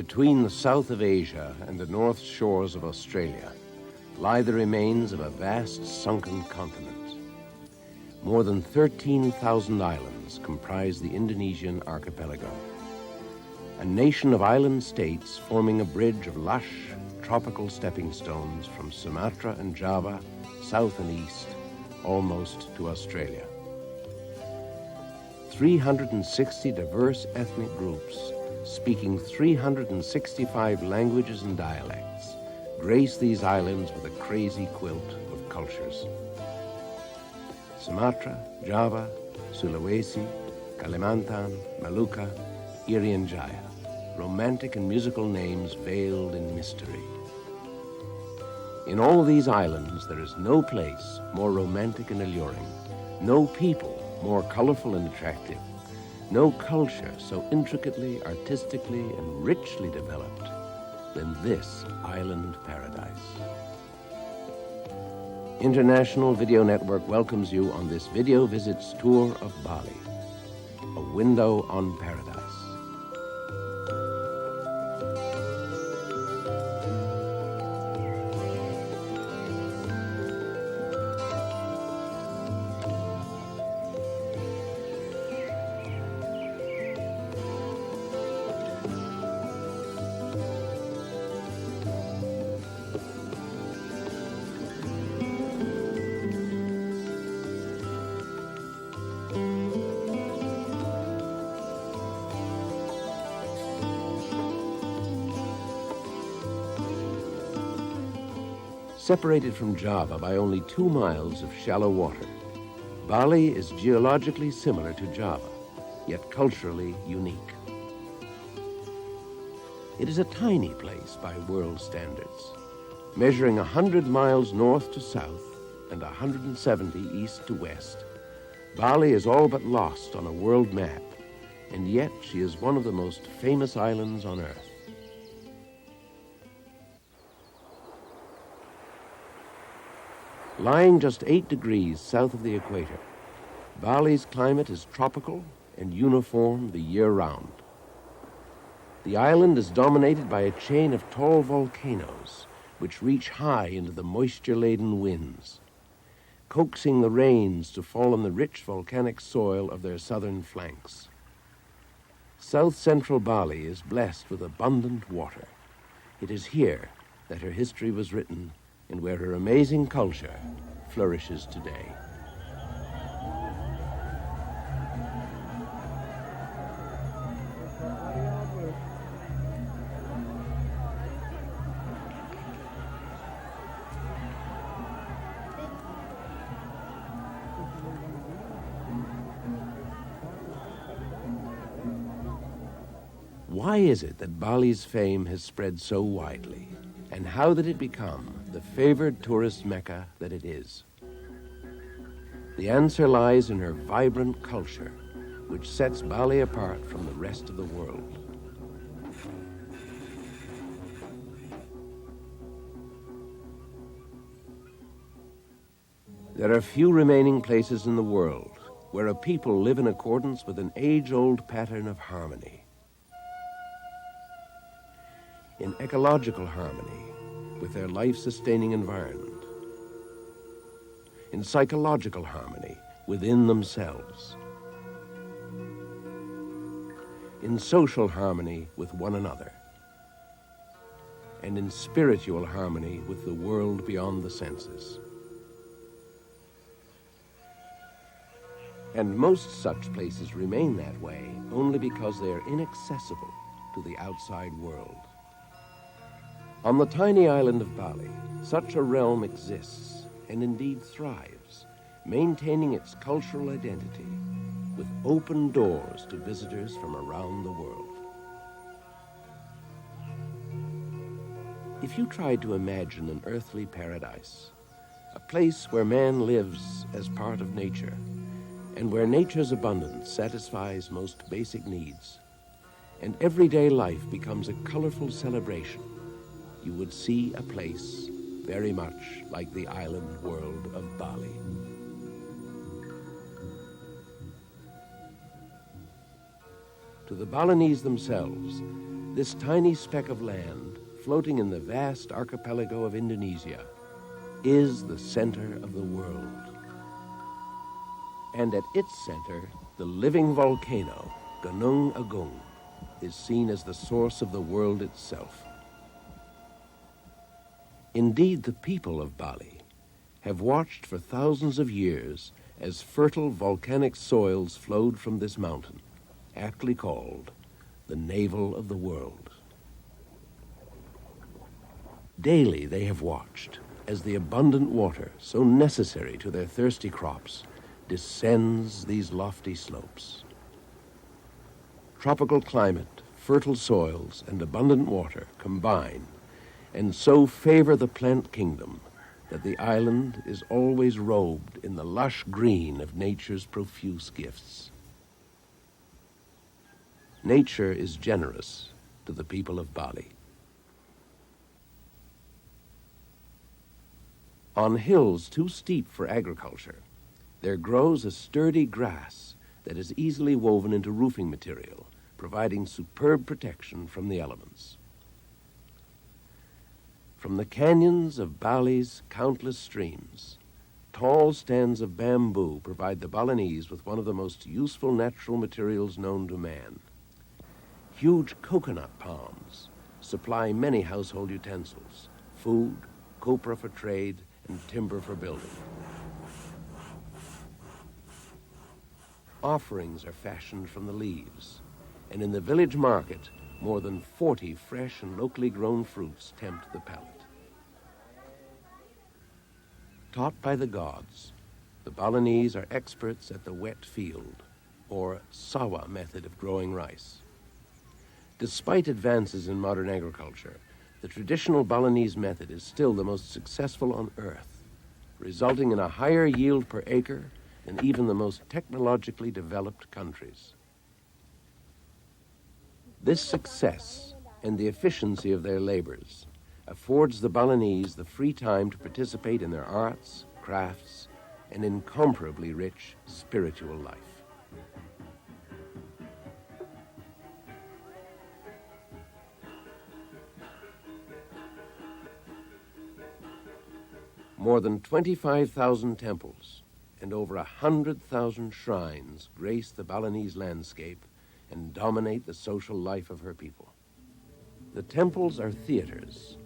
Between the south of Asia and the north shores of Australia lie the remains of a vast sunken continent. More than 13,000 islands comprise the Indonesian archipelago, a nation of island states forming a bridge of lush, tropical stepping stones from Sumatra and Java, south and east, almost to Australia. 360 diverse ethnic groups speaking 365 languages and dialects grace these islands with a crazy quilt of cultures. Sumatra, Java, Sulawesi, Kalimantan, Maluka, Irian Jaya, romantic and musical names veiled in mystery. In all these islands, there is no place more romantic and alluring, no people more colorful and attractive, no culture so intricately, artistically, and richly developed than this island paradise. International Video Network welcomes you on this Video Visits tour of Bali, a window on paradise. Separated from Java by only 2 miles of shallow water, Bali is geologically similar to Java, yet culturally unique. It is a tiny place by world standards, measuring 100 miles north to south and 170 east to west. Bali is all but lost on a world map, and yet she is one of the most famous islands on Earth. Lying just 8 degrees south of the equator, Bali's climate is tropical and uniform the year round. The island is dominated by a chain of tall volcanoes which reach high into the moisture-laden winds, coaxing the rains to fall on the rich volcanic soil of their southern flanks. South-central Bali is blessed with abundant water. It is here that her history was written and where her amazing culture flourishes today. Why is it that Bali's fame has spread so widely? And how did it become the favored tourist mecca that it is? The answer lies in her vibrant culture, which sets Bali apart from the rest of the world. There are few remaining places in the world where a people live in accordance with an age-old pattern of harmony. In ecological harmony with their life-sustaining environment, in psychological harmony within themselves, in social harmony with one another, and in spiritual harmony with the world beyond the senses. And most such places remain that way only because they are inaccessible to the outside world. On the tiny island of Bali, such a realm exists and indeed thrives, maintaining its cultural identity with open doors to visitors from around the world. If you tried to imagine an earthly paradise, a place where man lives as part of nature, and where nature's abundance satisfies most basic needs, and everyday life becomes a colorful celebration, you would see a place very much like the island world of Bali. To the Balinese themselves, This tiny speck of land, floating in the vast archipelago of Indonesia, is the center of the world. And at its center, the living volcano, Gunung Agung, is seen as the source of the world itself. Indeed, the people of Bali have watched for thousands of years as fertile volcanic soils flowed from this mountain, aptly called the navel of the world. Daily they have watched as the abundant water, so necessary to their thirsty crops, descends these lofty slopes. Tropical climate, fertile soils, and abundant water combine and so favor the plant kingdom that the island is always robed in the lush green of nature's profuse gifts. Nature is generous to the people of Bali. On hills too steep for agriculture, there grows a sturdy grass that is easily woven into roofing material, providing superb protection from the elements. From the canyons of Bali's countless streams, tall stands of bamboo provide the Balinese with one of the most useful natural materials known to man. Huge coconut palms supply many household utensils, food, copra for trade, and timber for building. Offerings are fashioned from the leaves, and in the village market, more than 40 fresh and locally grown fruits tempt the palate. Taught by the gods, the Balinese are experts at the wet field, or sawa method of growing rice. Despite advances in modern agriculture, the traditional Balinese method is still the most successful on earth, resulting in a higher yield per acre than even the most technologically developed countries. This success and the efficiency of their labors affords the Balinese the free time to participate in their arts, crafts, and incomparably rich spiritual life. More than 25,000 temples and over 100,000 shrines grace the Balinese landscape and dominate the social life of her people. The temples are theaters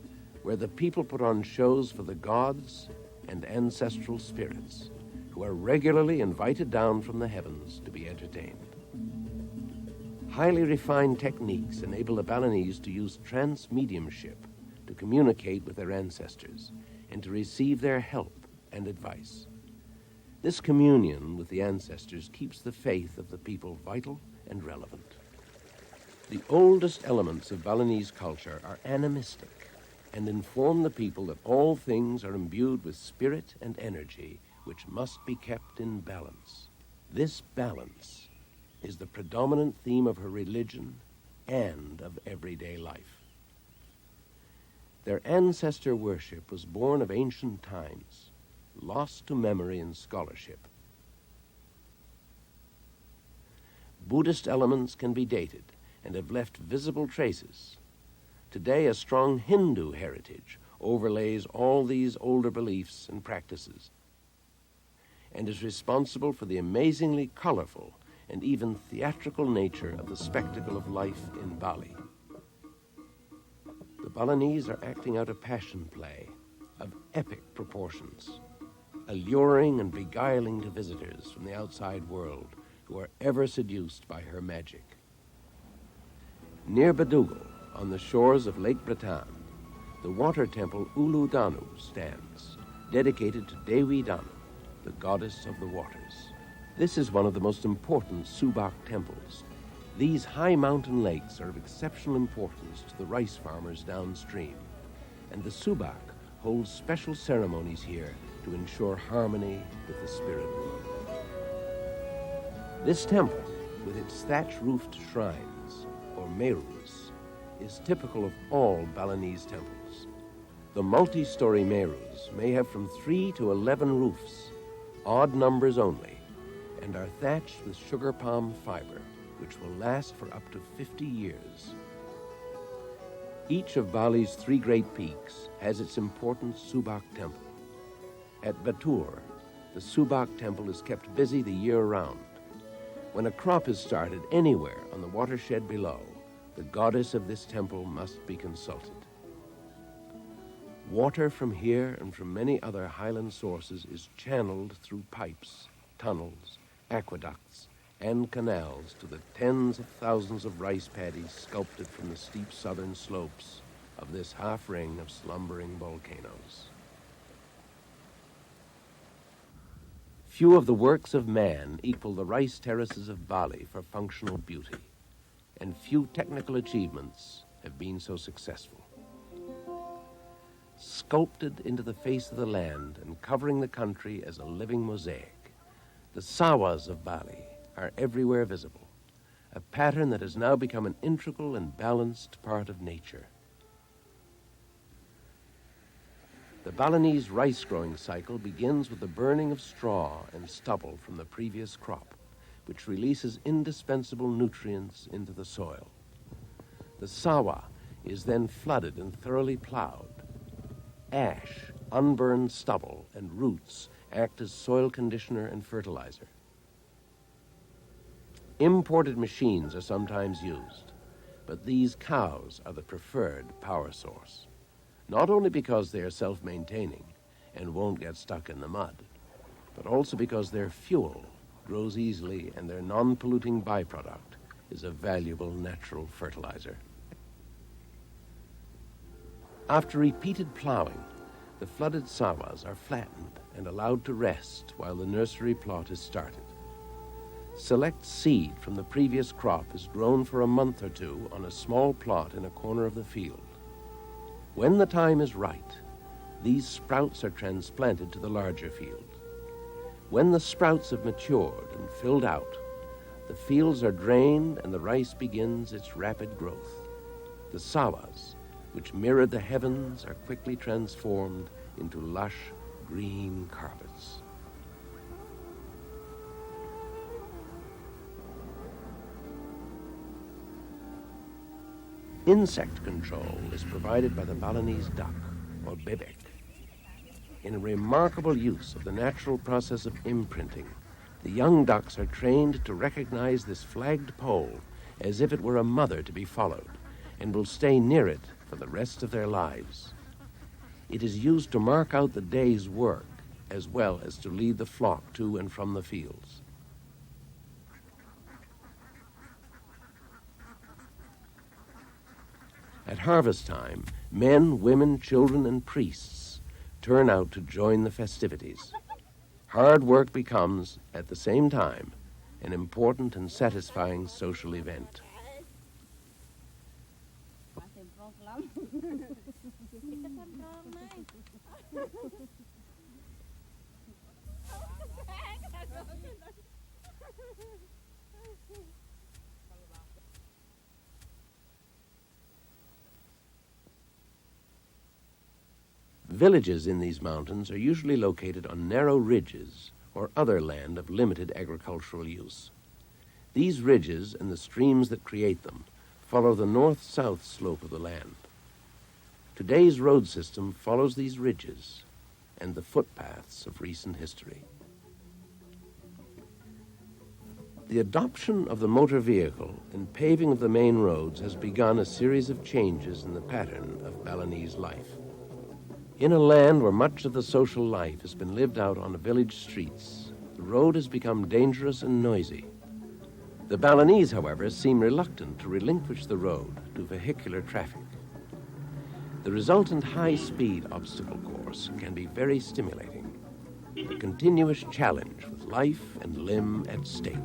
where the people put on shows for the gods and ancestral spirits, who are regularly invited down from the heavens to be entertained. Highly refined techniques enable the Balinese to use trance mediumship to communicate with their ancestors and to receive their help and advice. This communion with the ancestors keeps the faith of the people vital and relevant. The oldest elements of Balinese culture are animistic and inform the people that all things are imbued with spirit and energy which must be kept in balance. This balance is the predominant theme of her religion and of everyday life. Their ancestor worship was born of ancient times, lost to memory and scholarship. Buddhist elements can be dated and have left visible traces. Today, a strong Hindu heritage overlays all these older beliefs and practices and is responsible for the amazingly colorful and even theatrical nature of the spectacle of life in Bali. The Balinese are acting out a passion play of epic proportions, alluring and beguiling to visitors from the outside world who are ever seduced by her magic. Near Badugal, on the shores of Lake Bratan, the water temple Ulu Danu stands, dedicated to Dewi Danu, the goddess of the waters. This is one of the most important Subak temples. These high mountain lakes are of exceptional importance to the rice farmers downstream, and the Subak holds special ceremonies here to ensure harmony with the spirit world. This temple, with its thatch-roofed shrines, or merus, is typical of all Balinese temples. The multi-story merus may have from 3 to 11 roofs, odd numbers only, and are thatched with sugar palm fiber, which will last for up to 50 years. Each of Bali's three great peaks has its important Subak temple. At Batur, the Subak temple is kept busy the year round. When a crop is started anywhere on the watershed below, the goddess of this temple must be consulted. Water from here and from many other highland sources is channeled through pipes, tunnels, aqueducts, and canals to the tens of thousands of rice paddies sculpted from the steep southern slopes of this half-ring of slumbering volcanoes. Few of the works of man equal the rice terraces of Bali for functional beauty, and few technical achievements have been so successful. Sculpted into the face of the land and covering the country as a living mosaic, the sawas of Bali are everywhere visible, a pattern that has now become an integral and balanced part of nature. The Balinese rice-growing cycle begins with the burning of straw and stubble from the previous crop, which releases indispensable nutrients into the soil. The sawa is then flooded and thoroughly plowed. Ash, unburned stubble, and roots act as soil conditioner and fertilizer. Imported machines are sometimes used, but these cows are the preferred power source, not only because they are self-maintaining and won't get stuck in the mud, but also because their fuel grows easily and their non-polluting byproduct is a valuable natural fertilizer. After repeated plowing, the flooded sawas are flattened and allowed to rest while the nursery plot is started. Select seed from the previous crop is grown for a month or two on a small plot in a corner of the field. When the time is right, these sprouts are transplanted to the larger field. When the sprouts have matured and filled out, the fields are drained and the rice begins its rapid growth. The sawas, which mirrored the heavens, are quickly transformed into lush green carpets. Insect control is provided by the Balinese duck, or bebek. In a remarkable use of the natural process of imprinting, the young ducks are trained to recognize this flagged pole as if it were a mother to be followed, and will stay near it for the rest of their lives. It is used to mark out the day's work, as well as to lead the flock to and from the fields. At harvest time, men, women, children, and priests turn out to join the festivities. Hard work becomes, at the same time, an important and satisfying social event. Villages in these mountains are usually located on narrow ridges or other land of limited agricultural use. These ridges and the streams that create them follow the north-south slope of the land. Today's road system follows these ridges and the footpaths of recent history. The adoption of the motor vehicle and paving of the main roads has begun a series of changes in the pattern of Balinese life. In a land where much of the social life has been lived out on the village streets, the road has become dangerous and noisy. The Balinese, however, seem reluctant to relinquish the road to vehicular traffic. The resultant high-speed obstacle course can be very stimulating, a continuous challenge with life and limb at stake.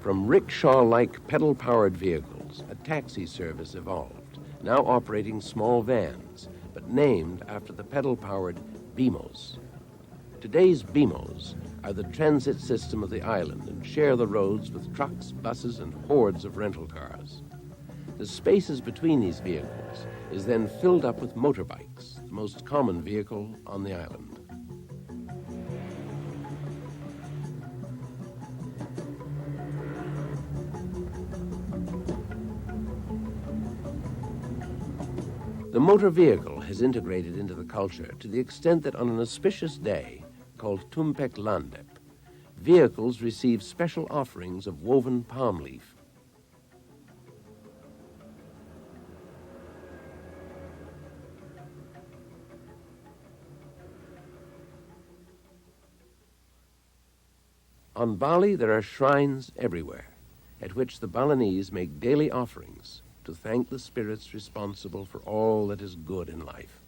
From rickshaw-like pedal-powered vehicles, a taxi service evolved, now operating small vans, but named after the pedal-powered bimos. Today's bimos are the transit system of the island and share the roads with trucks, buses, and hordes of rental cars. The spaces between these vehicles is then filled up with motorbikes, the most common vehicle on the island. The motor vehicle has integrated into the culture to the extent that on an auspicious day, called Tumpek Landep, vehicles receive special offerings of woven palm leaf. On Bali, there are shrines everywhere, at which the Balinese make daily offerings to thank the spirits responsible for all that is good in life.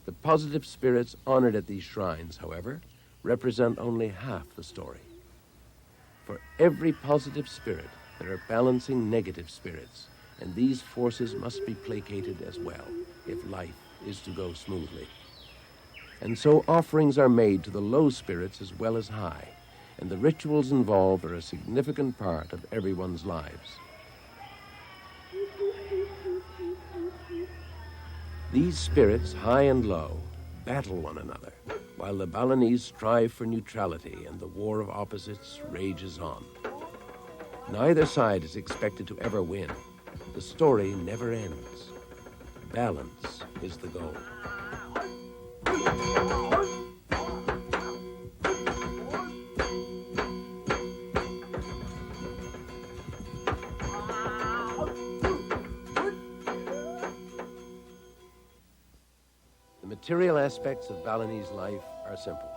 The positive spirits honored at these shrines, however, represent only half the story. For every positive spirit, there are balancing negative spirits, and these forces must be placated as well if life is to go smoothly. And so offerings are made to the low spirits as well as high, and the rituals involved are a significant part of everyone's lives. These spirits, high and low, battle one another, while the Balinese strive for neutrality and the war of opposites rages on. Neither side is expected to ever win. The story never ends. Balance is the goal. The material aspects of Balinese life are simple.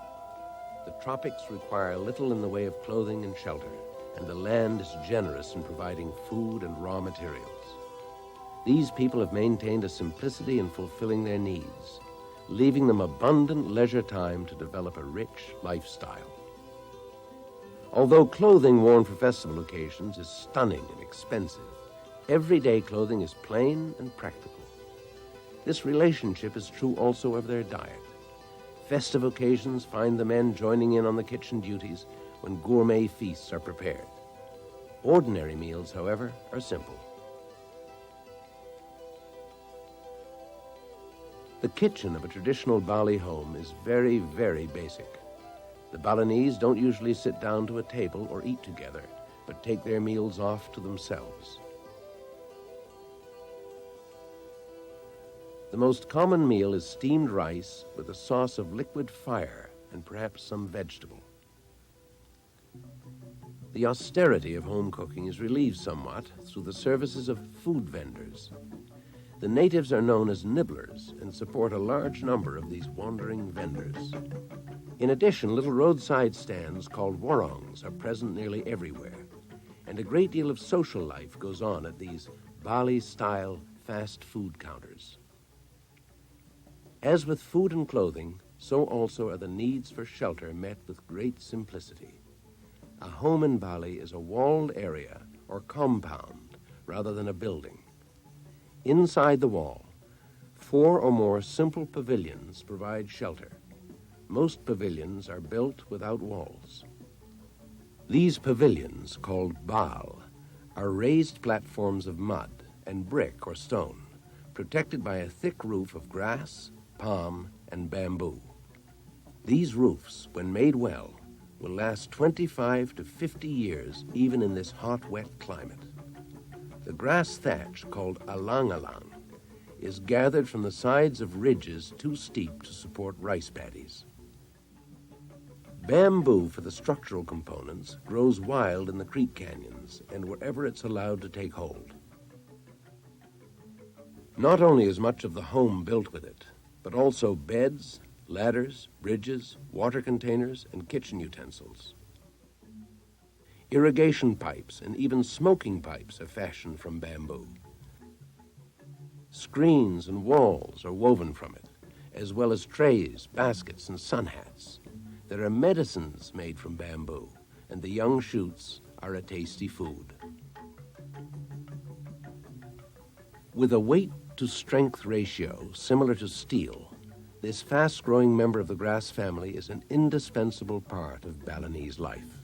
The tropics require little in the way of clothing and shelter, and the land is generous in providing food and raw materials. These people have maintained a simplicity in fulfilling their needs, leaving them abundant leisure time to develop a rich lifestyle. Although clothing worn for festival occasions is stunning and expensive, everyday clothing is plain and practical. This relationship is true also of their diet. Festive occasions find the men joining in on the kitchen duties when gourmet feasts are prepared. Ordinary meals, however, are simple. The kitchen of a traditional Bali home is very, very basic. The Balinese don't usually sit down to a table or eat together, but take their meals off to themselves. The most common meal is steamed rice with a sauce of liquid fire and perhaps some vegetable. The austerity of home cooking is relieved somewhat through the services of food vendors. The natives are known as nibblers and support a large number of these wandering vendors. In addition, little roadside stands called warongs are present nearly everywhere, and a great deal of social life goes on at these Bali-style fast food counters. As with food and clothing, so also are the needs for shelter met with great simplicity. A home in Bali is a walled area or compound rather than a building. Inside the wall, 4 or more simple pavilions provide shelter. Most pavilions are built without walls. These pavilions, called bal, are raised platforms of mud and brick or stone, protected by a thick roof of grass, palm, and bamboo. These roofs, when made well, will last 25 to 50 years even in this hot, wet climate. The grass thatch, called alang-alang, is gathered from the sides of ridges too steep to support rice paddies. Bamboo for the structural components grows wild in the creek canyons and wherever it's allowed to take hold. Not only is much of the home built with it, but also beds, ladders, bridges, water containers, and kitchen utensils. Irrigation pipes and even smoking pipes are fashioned from bamboo. Screens and walls are woven from it, as well as trays, baskets, and sun hats. There are medicines made from bamboo, and the young shoots are a tasty food. With a weight-to-strength ratio similar to steel, this fast-growing member of the grass family is an indispensable part of Balinese life.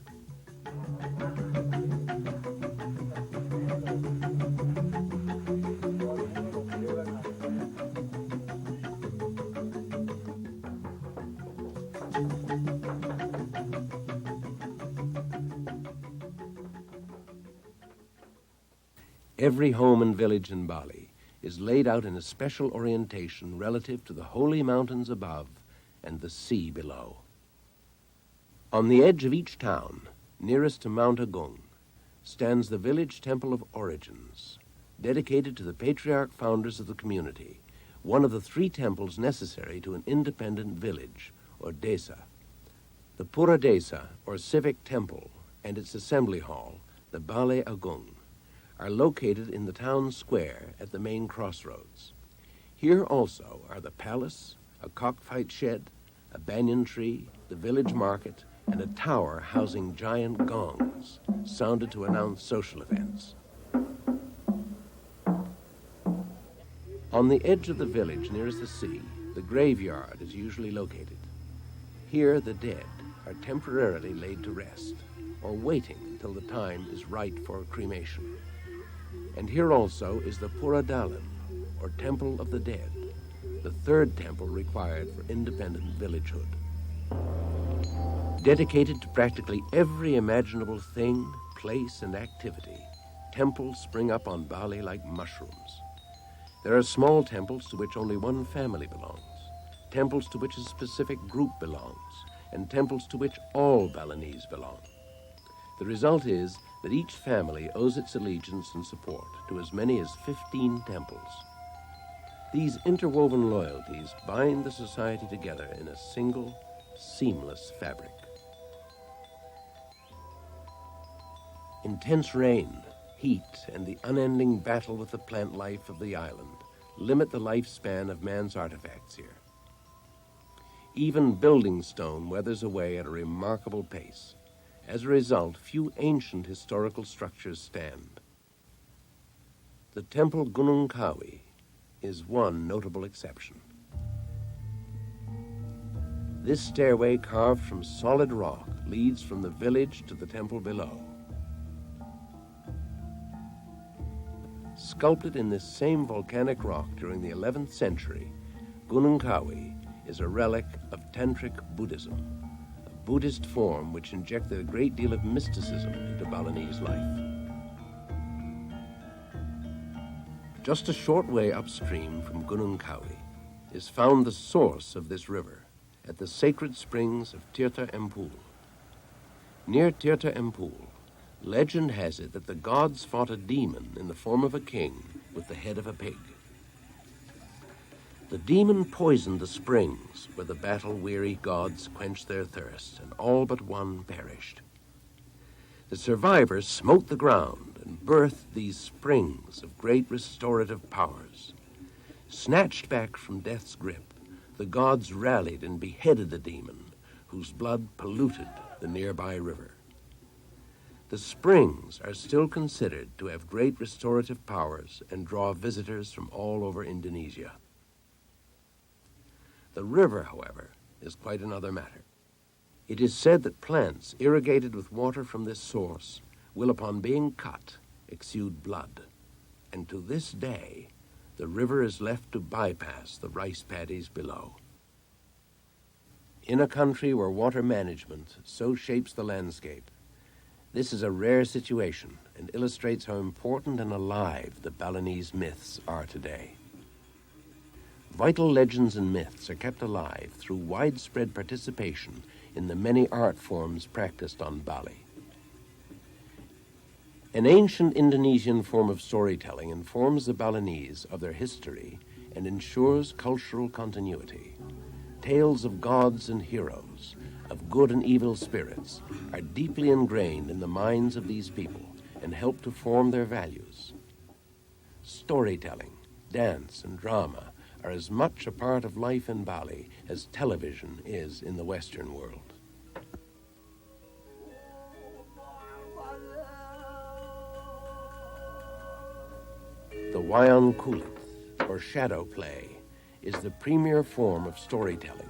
Every home and village in Bali is laid out in a special orientation relative to the holy mountains above and the sea below. On the edge of each town, nearest to Mount Agung, stands the village temple of origins, dedicated to the patriarch founders of the community, one of the 3 temples necessary to an independent village, or desa. The Pura Desa, or civic temple, and its assembly hall, the Balai Agung, are located in the town square at the main crossroads. Here also are the palace, a cockfight shed, a banyan tree, the village market, and a tower housing giant gongs, sounded to announce social events. On the edge of the village nearest the sea, the graveyard is usually located. Here the dead are temporarily laid to rest, or waiting until the time is right for cremation. And here also is the Puradalam, or Temple of the Dead, the 3rd temple required for independent villagehood. Dedicated to practically every imaginable thing, place, and activity, temples spring up on Bali like mushrooms. There are small temples to which only one family belongs, temples to which a specific group belongs, and temples to which all Balinese belong. The result is that each family owes its allegiance and support to as many as 15 temples. These interwoven loyalties bind the society together in a single, seamless fabric. Intense rain, heat, and the unending battle with the plant life of the island limit the lifespan of man's artifacts here. Even building stone weathers away at a remarkable pace. As a result, few ancient historical structures stand. The Temple Gunung Kawi is one notable exception. This stairway carved from solid rock leads from the village to the temple below. Sculpted in this same volcanic rock during the 11th century, Gunung Kawi is a relic of Tantric Buddhism, a Buddhist form which injected a great deal of mysticism into Balinese life. Just a short way upstream from Gunung Kawi is found the source of this river at the sacred springs of Tirta Empul. Near Tirta Empul, legend has it that the gods fought a demon in the form of a king with the head of a pig. The demon poisoned the springs where the battle-weary gods quenched their thirst, and all but one perished. The survivors smote the ground and birthed these springs of great restorative powers. Snatched back from death's grip, the gods rallied and beheaded the demon, whose blood polluted the nearby river. The springs are still considered to have great restorative powers and draw visitors from all over Indonesia. The river, however, is quite another matter. It is said that plants irrigated with water from this source will, upon being cut, exude blood, and to this day, the river is left to bypass the rice paddies below. In a country where water management so shapes the landscape, this is a rare situation and illustrates how important and alive the Balinese myths are today. Vital legends and myths are kept alive through widespread participation in the many art forms practiced on Bali. An ancient Indonesian form of storytelling informs the Balinese of their history and ensures cultural continuity. Tales of gods and heroes, of good and evil spirits, are deeply ingrained in the minds of these people and help to form their values. Storytelling, dance, and drama are as much a part of life in Bali as television is in the Western world. The wayang kulit, or shadow play, is the premier form of storytelling.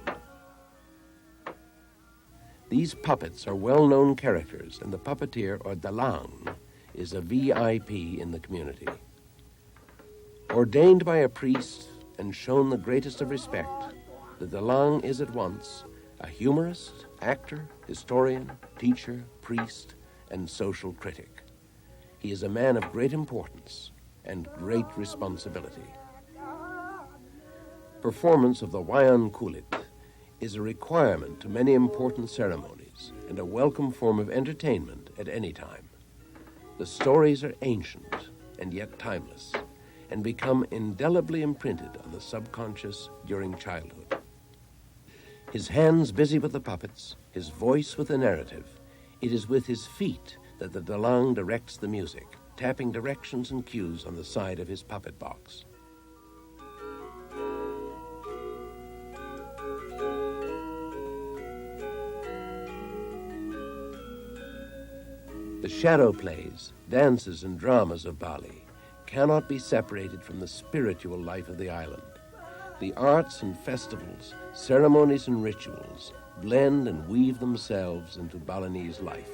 These puppets are well-known characters, and the puppeteer, or dalang, is a VIP in the community. Ordained by a priest and shown the greatest of respect, the dalang is at once a humorist, actor, historian, teacher, priest, and social critic. He is a man of great importance, and great responsibility. Performance of the Wayan Kulit is a requirement to many important ceremonies and a welcome form of entertainment at any time. The stories are ancient and yet timeless, and become indelibly imprinted on the subconscious during childhood. His hands busy with the puppets, his voice with the narrative, it is with his feet that the dalang directs the music, tapping directions and cues on the side of his puppet box. The shadow plays, dances, and dramas of Bali cannot be separated from the spiritual life of the island. The arts and festivals, ceremonies and rituals blend and weave themselves into Balinese life.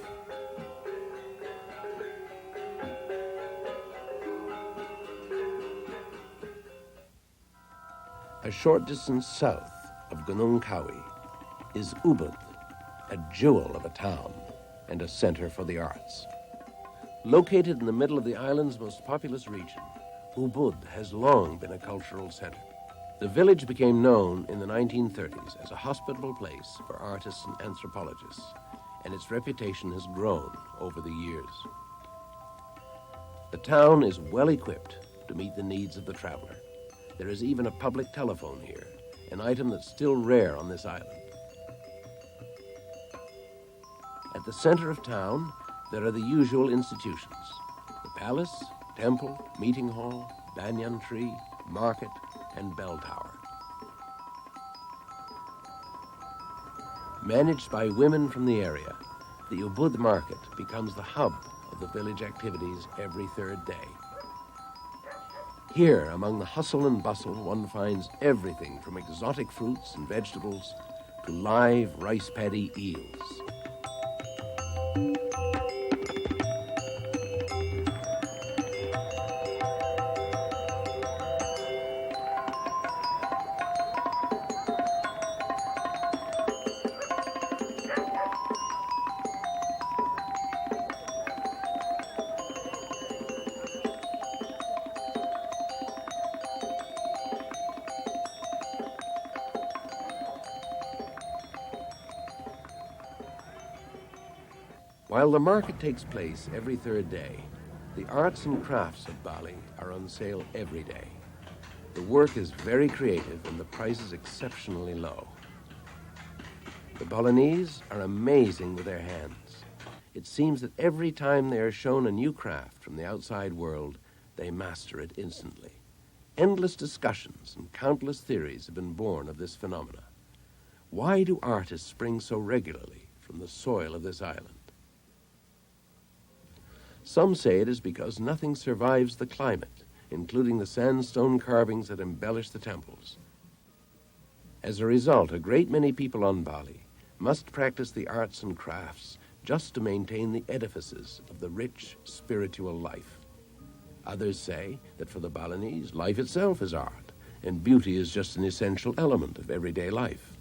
A short distance south of Gunung Kawi is Ubud, a jewel of a town and a center for the arts. Located in the middle of the island's most populous region, Ubud has long been a cultural center. The village became known in the 1930s as a hospitable place for artists and anthropologists, and its reputation has grown over the years. The town is well equipped to meet the needs of the traveler. There is even a public telephone here, an item that's still rare on this island. At the center of town, there are the usual institutions: the palace, temple, meeting hall, banyan tree, market, and bell tower. Managed by women from the area, the Ubud market becomes the hub of the village activities every third day. Here, among the hustle and bustle, one finds everything from exotic fruits and vegetables to live rice paddy eels. While the market takes place every third day, the arts and crafts of Bali are on sale every day. The work is very creative and the prices exceptionally low. The Balinese are amazing with their hands. It seems that every time they are shown a new craft from the outside world, they master it instantly. Endless discussions and countless theories have been born of this phenomena. Why do artists spring so regularly from the soil of this island? Some say it is because nothing survives the climate, including the sandstone carvings that embellish the temples. As a result, a great many people on Bali must practice the arts and crafts just to maintain the edifices of the rich spiritual life. Others say that for the Balinese, life itself is art, and beauty is just an essential element of everyday life.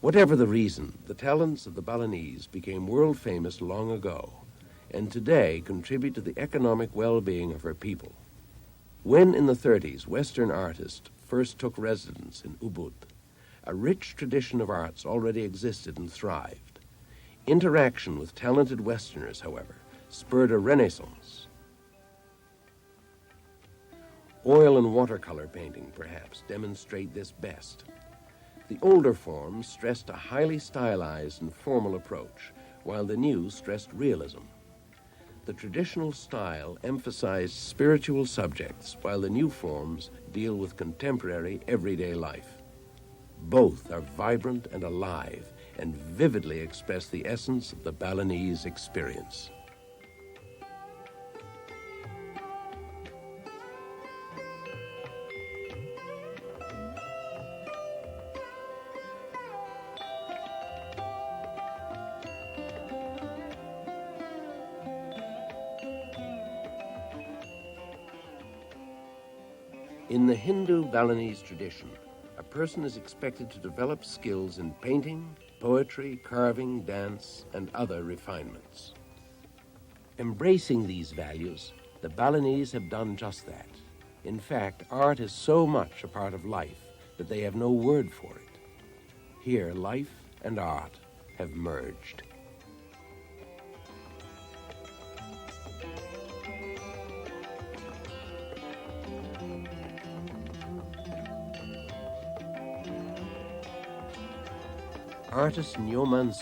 Whatever the reason, the talents of the Balinese became world famous long ago, and today contribute to the economic well-being of her people. When in the 30s Western artists first took residence in Ubud, a rich tradition of arts already existed and thrived. Interaction with talented Westerners, however, spurred a renaissance. Oil and watercolor painting, perhaps, demonstrate this best. The older forms stressed a highly stylized and formal approach, while the new stressed realism. The traditional style emphasized spiritual subjects, while the new forms deal with contemporary everyday life. Both are vibrant and alive, and vividly express the essence of the Balinese experience. In the Hindu Balinese tradition, a person is expected to develop skills in painting, poetry, carving, dance, and other refinements. Embracing these values, The Balinese have done just that. In fact, art is so much a part of life that they have no word for it. Here, life and art have merged. Artist Heuman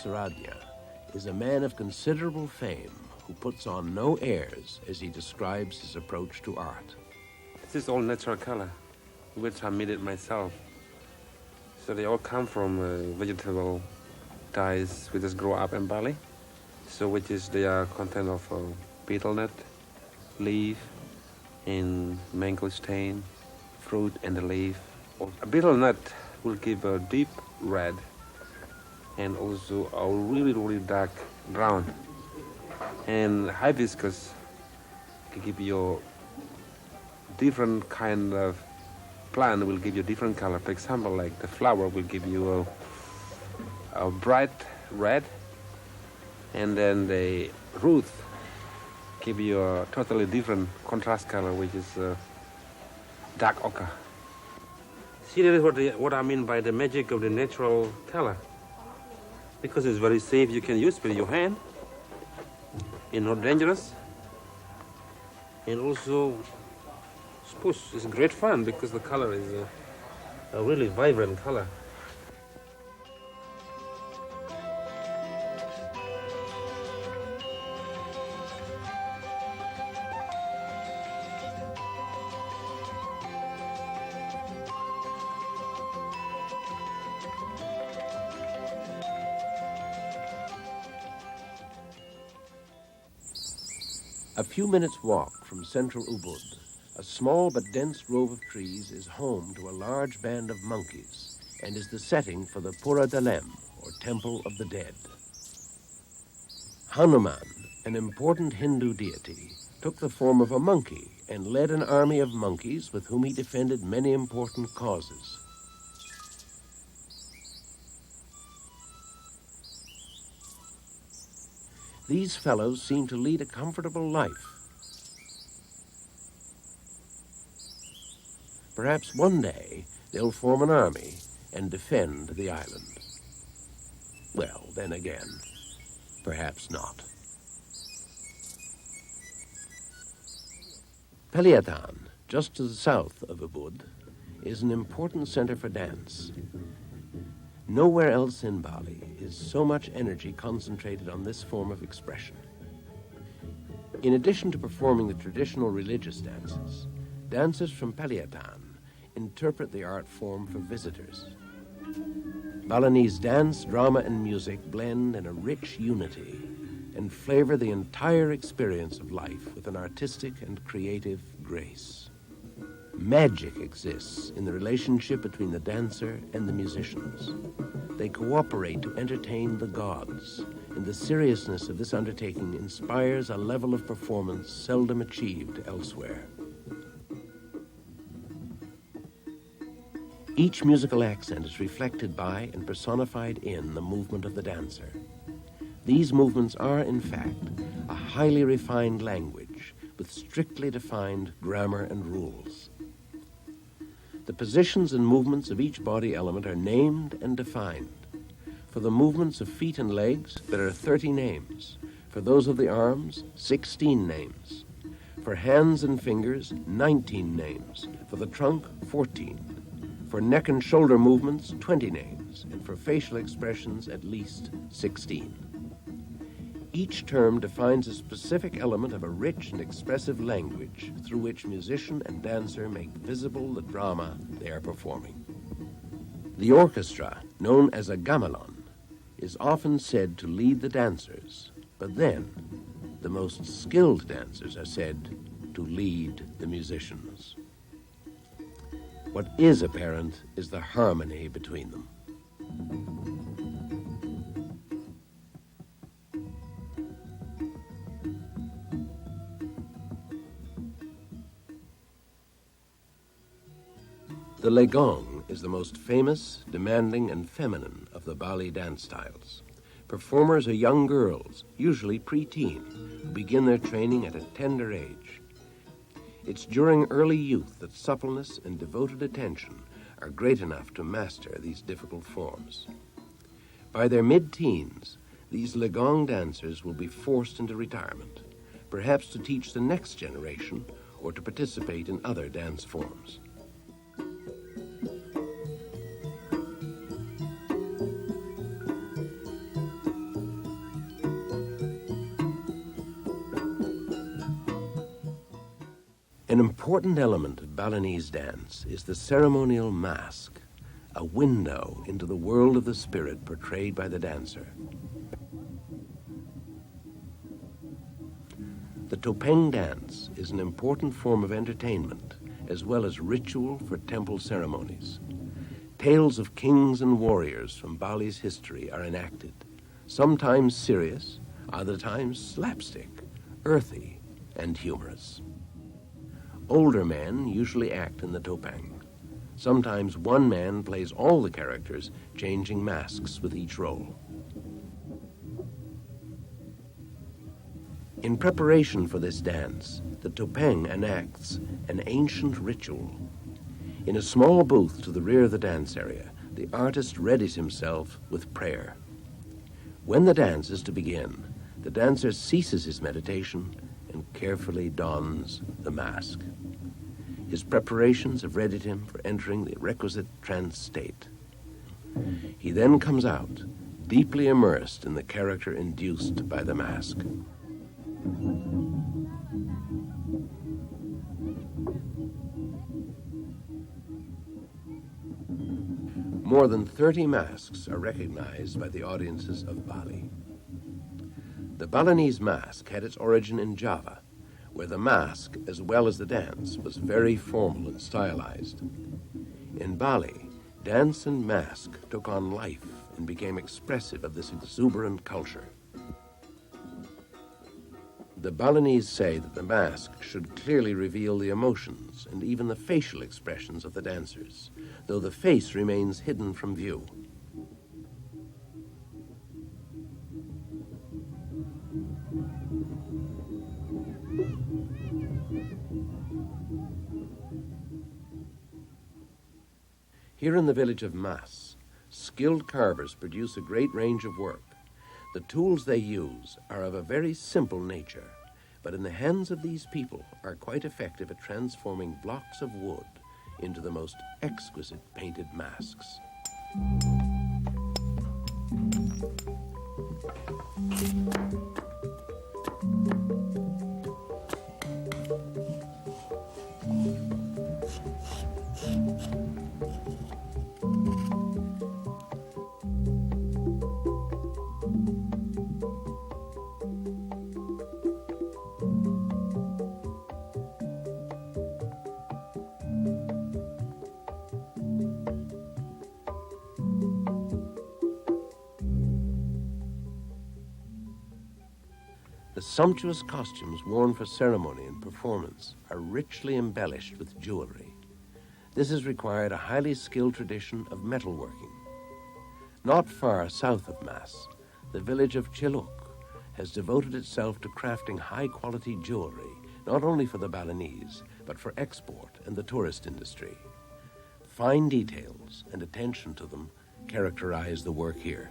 is a man of considerable fame who puts on no airs as he describes his approach to art. This is all natural color, which I made it myself. So they all come from vegetable dyes we just grow up in Bali. So which is they are content of betel nut, leaf, and mango stain, fruit and the leaf. A betel nut will give a deep red and also a really dark brown. And hibiscus can give you different kind of plant will give you different color. For example, like the flower will give you a bright red, and then the root give you a totally different contrast color, which is dark ochre. See, that is what I mean by the magic of the natural color. Because it's very safe, you can use with your hand. It's not dangerous. And also, I suppose it's great fun because the color is a really vibrant color. A few minutes' walk from central Ubud, a small but dense grove of trees is home to a large band of monkeys and is the setting for the Pura Dalem, or Temple of the Dead. Heuman, an important Hindu deity, took the form of a monkey and led an army of monkeys with whom he defended many important causes. These fellows seem to lead a comfortable life. Perhaps one day they'll form an army and defend the island. Well, then again, perhaps not. Peliatan, just to the south of Ubud, is an important center for dance. Nowhere else in Bali is so much energy concentrated on this form of expression. In addition to performing the traditional religious dances, dancers from Peliatan interpret the art form for visitors. Balinese dance, drama, and music blend in a rich unity and flavor the entire experience of life with an artistic and creative grace. Magic exists in the relationship between the dancer and the musicians. They cooperate to entertain the gods, and the seriousness of this undertaking inspires a level of performance seldom achieved elsewhere. Each musical accent is reflected by and personified in the movement of the dancer. These movements are, in fact, a highly refined language with strictly defined grammar and rules. The positions and movements of each body element are named and defined. For the movements of feet and legs, there are 30 names. For those of the arms, 16 names. For hands and fingers, 19 names. For the trunk, 14. For neck and shoulder movements, 20 names. And for facial expressions, at least 16. Each term defines a specific element of a rich and expressive language through which musician and dancer make visible the drama they are performing. The orchestra, known as a gamelan, is often said to lead the dancers, but then the most skilled dancers are said to lead the musicians. What is apparent is the harmony between them. The legong is the most famous, demanding, and feminine of the Bali dance styles. Performers are young girls, usually pre-teen, who begin their training at a tender age. It's during early youth that suppleness and devoted attention are great enough to master these difficult forms. By their mid-teens, these Legong dancers will be forced into retirement, perhaps to teach the next generation or to participate in other dance forms. An important element of Balinese dance is the ceremonial mask, a window into the world of the spirit portrayed by the dancer. The topeng dance is an important form of entertainment as well as ritual for temple ceremonies. Tales of kings and warriors from Bali's history are enacted, sometimes serious, other times slapstick, earthy, and humorous. Older men usually act in the topeng. Sometimes one man plays all the characters, changing masks with each role. In preparation for this dance, the topeng enacts an ancient ritual. In a small booth to the rear of the dance area, the artist readies himself with prayer. When the dance is to begin, the dancer ceases his meditation and carefully dons the mask. His preparations have readied him for entering the requisite trance state. He then comes out, deeply immersed in the character induced by the mask. More than 30 masks are recognized by the audiences of Bali. The Balinese mask had its origin in Java, where the mask, as well as the dance, was very formal and stylized. In Bali, dance and mask took on life and became expressive of this exuberant culture. The Balinese say that the mask should clearly reveal the emotions and even the facial expressions of the dancers, though the face remains hidden from view. Here in the village of Mas, skilled carvers produce a great range of work. The tools they use are of a very simple nature, but in the hands of these people are quite effective at transforming blocks of wood into the most exquisite painted masks. The sumptuous costumes worn for ceremony and performance are richly embellished with jewelry. This has required a highly skilled tradition of metalworking. Not far south of Mas, the village of Chiluk has devoted itself to crafting high-quality jewelry, not only for the Balinese, but for export and the tourist industry. Fine details and attention to them characterize the work here.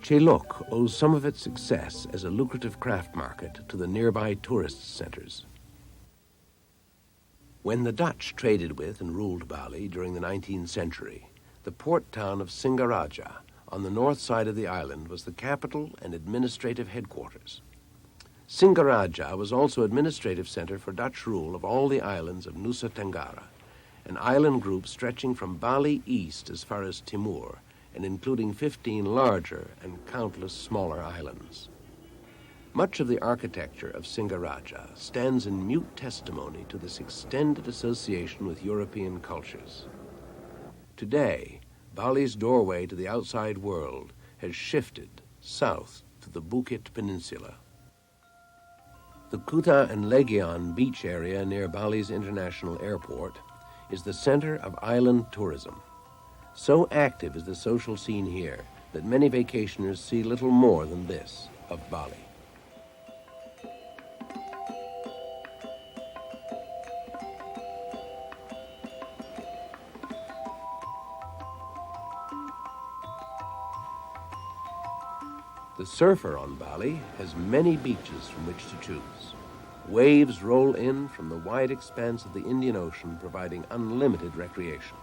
Chiluk owes some of its success as a lucrative craft market to the nearby tourist centers. When the Dutch traded with and ruled Bali during the 19th century, the port town of Singaraja on the north side of the island was the capital and administrative headquarters. Singaraja was also administrative center for Dutch rule of all the islands of Nusa Tenggara, an island group stretching from Bali east as far as Timor, and including 15 larger and countless smaller islands. Much of the architecture of Singaraja stands in mute testimony to this extended association with European cultures. Today, Bali's doorway to the outside world has shifted south to the Bukit Peninsula. The Kuta and Legian beach area near Bali's international airport is the center of island tourism. So active is the social scene here that many vacationers see little more than this of Bali. The surfer on Bali has many beaches from which to choose. Waves roll in from the wide expanse of the Indian Ocean, providing unlimited recreation.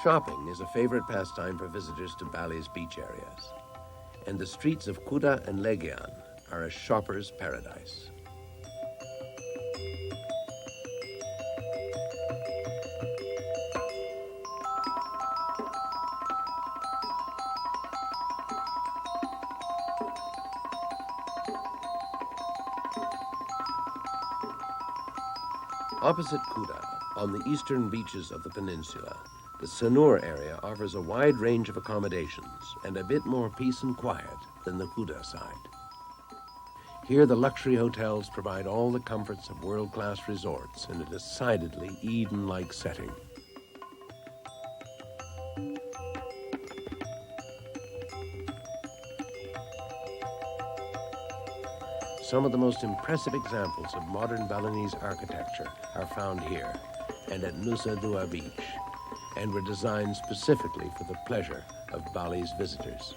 Shopping is a favorite pastime for visitors to Bali's beach areas, and the streets of Kuta and Legian are a shopper's paradise. Opposite Kuta, on the eastern beaches of the peninsula, the Sanur area offers a wide range of accommodations and a bit more peace and quiet than the Kuta side. Here, the luxury hotels provide all the comforts of world-class resorts in a decidedly Eden-like setting. Some of the most impressive examples of modern Balinese architecture are found here and at Nusa Dua Beach, and were designed specifically for the pleasure of Bali's visitors.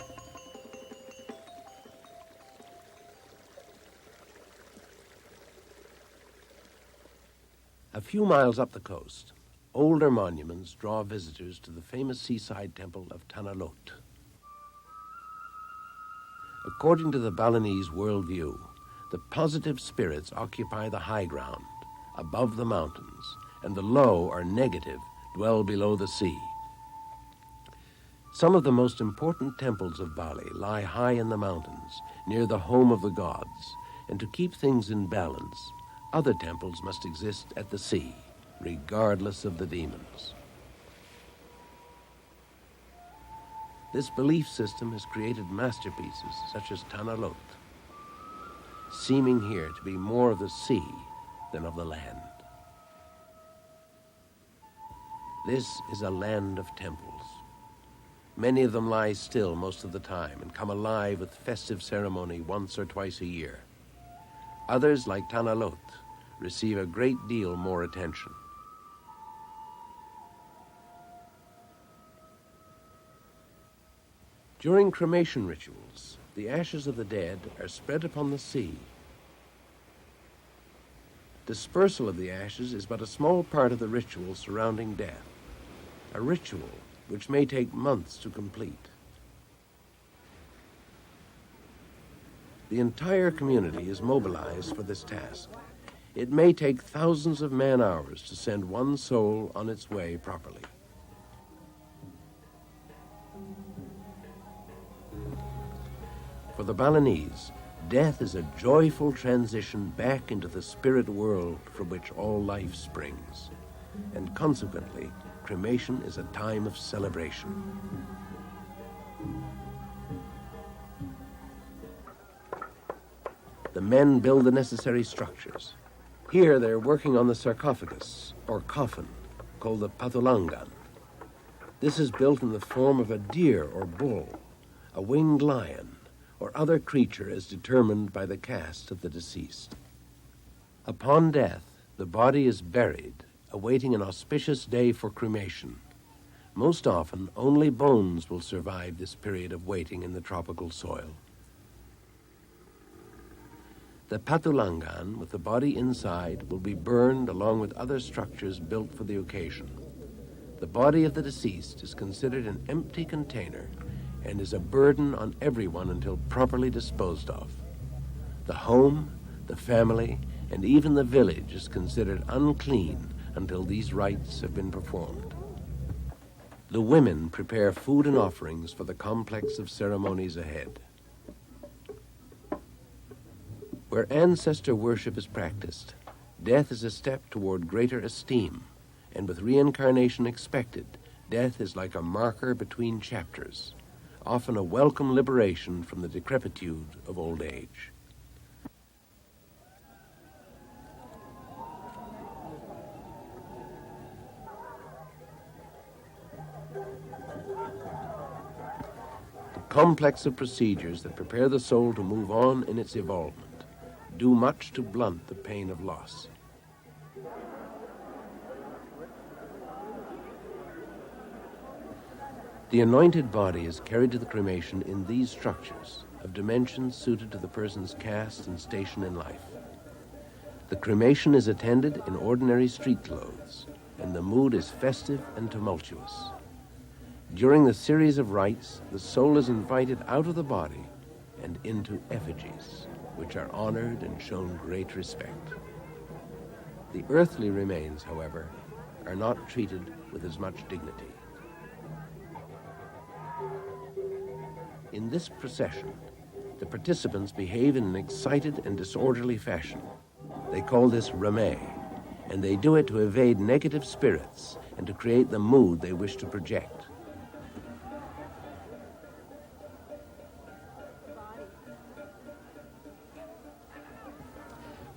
A few miles up the coast, older monuments draw visitors to the famous seaside temple of Tanah Lot. According to the Balinese worldview, the positive spirits occupy the high ground, above the mountains, and the low or negative dwell below the sea. Some of the most important temples of Bali lie high in the mountains, near the home of the gods, and to keep things in balance, other temples must exist at the sea, regardless of the demons. This belief system has created masterpieces such as Tanah Lot, seeming here to be more of the sea than of the land. This is a land of temples. Many of them lie still most of the time and come alive with festive ceremony once or twice a year. Others, like Tanah Lot, receive a great deal more attention. During cremation rituals, the ashes of the dead are spread upon the sea. Dispersal of the ashes is but a small part of the ritual surrounding death, a ritual which may take months to complete. The entire community is mobilized for this task. It may take thousands of man-hours to send one soul on its way properly. For the Balinese, death is a joyful transition back into the spirit world from which all life springs, and consequently, cremation is a time of celebration. The men build the necessary structures. Here they're working on the sarcophagus, or coffin, called the patulangan. This is built in the form of a deer or bull, a winged lion, or other creature as determined by the caste of the deceased. Upon death, the body is buried, awaiting an auspicious day for cremation. Most often, only bones will survive this period of waiting in the tropical soil. The patulangan, with the body inside, will be burned along with other structures built for the occasion. The body of the deceased is considered an empty container and is a burden on everyone until properly disposed of. The home, the family, and even the village is considered unclean until these rites have been performed. The women prepare food and offerings for the complex of ceremonies ahead. Where ancestor worship is practiced, death is a step toward greater esteem, and with reincarnation expected, death is like a marker between chapters, often a welcome liberation from the decrepitude of old age. The complex of procedures that prepare the soul to move on in its evolvement do much to blunt the pain of loss. The anointed body is carried to the cremation in these structures of dimensions suited to the person's caste and station in life. The cremation is attended in ordinary street clothes, and the mood is festive and tumultuous. During the series of rites, the soul is invited out of the body and into effigies, which are honored and shown great respect. The earthly remains, however, are not treated with as much dignity. In this procession, the participants behave in an excited and disorderly fashion. They call this ramé, and they do it to evade negative spirits and to create the mood they wish to project.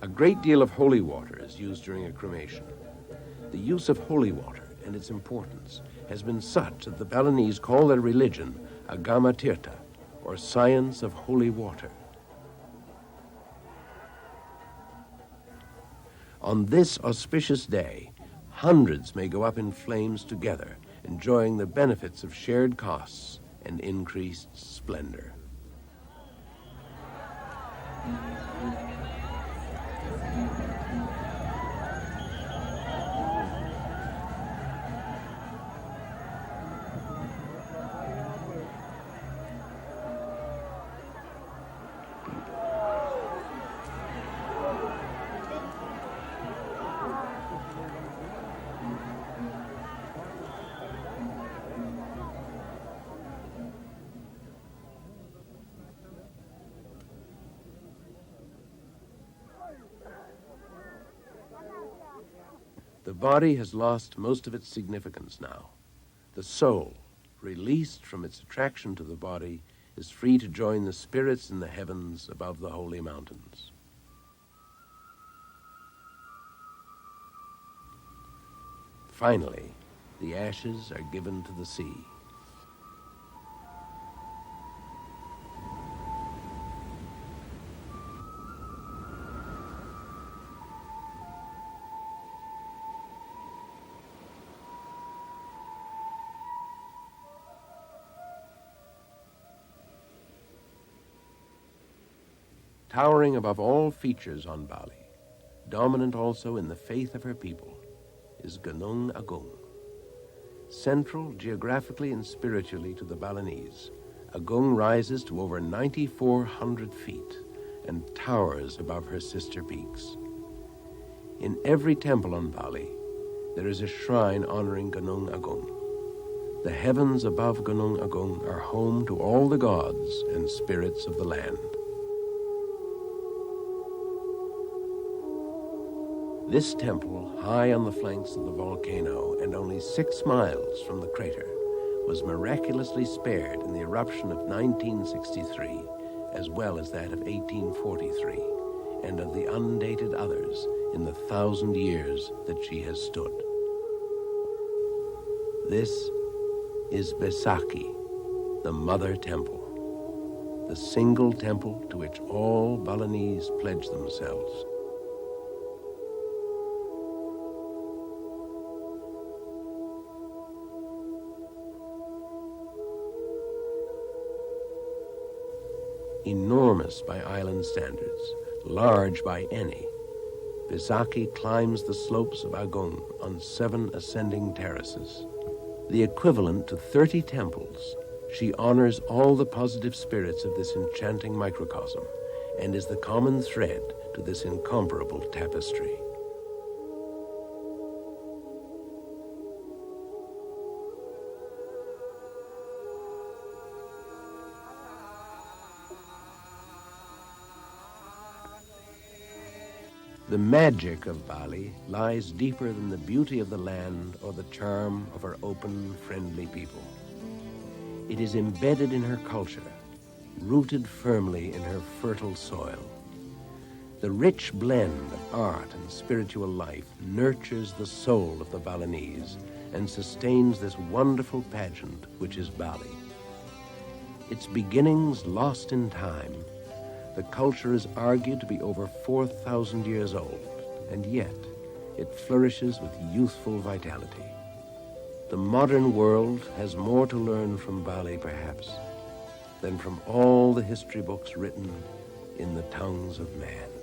A great deal of holy water is used during a cremation. The use of holy water and its importance has been such that the Balinese call their religion Agama Tirtha, or science of holy water. On this auspicious day, hundreds may go up in flames together, enjoying the benefits of shared costs and increased splendor. The body has lost most of its significance now. The soul, released from its attraction to the body, is free to join the spirits in the heavens above the holy mountains. Finally, the ashes are given to the sea. Towering above all features on Bali, dominant also in the faith of her people, is Gunung Agung. Central geographically and spiritually to the Balinese, Agung rises to over 9,400 feet and towers above her sister peaks. In every temple on Bali, there is a shrine honoring Gunung Agung. The heavens above Gunung Agung are home to all the gods and spirits of the land. This temple, high on the flanks of the volcano and only 6 miles from the crater, was miraculously spared in the eruption of 1963, as well as that of 1843, and of the undated others in the 1,000 years that she has stood. This is Besaki, the Mother Temple, the single temple to which all Balinese pledge themselves. Enormous by island standards, large by any, Besaki climbs the slopes of Agung on 7 ascending terraces. The equivalent to 30 temples, She honors all the positive spirits of this enchanting microcosm and is the common thread to this incomparable tapestry. The magic of Bali lies deeper than the beauty of the land or the charm of her open, friendly people. It is embedded in her culture, rooted firmly in her fertile soil. The rich blend of art and spiritual life nurtures the soul of the Balinese and sustains this wonderful pageant which is Bali. Its beginnings lost in time, the culture is argued to be over 4,000 years old, and yet it flourishes with youthful vitality. The modern world has more to learn from Bali, perhaps, than from all the history books written in the tongues of man.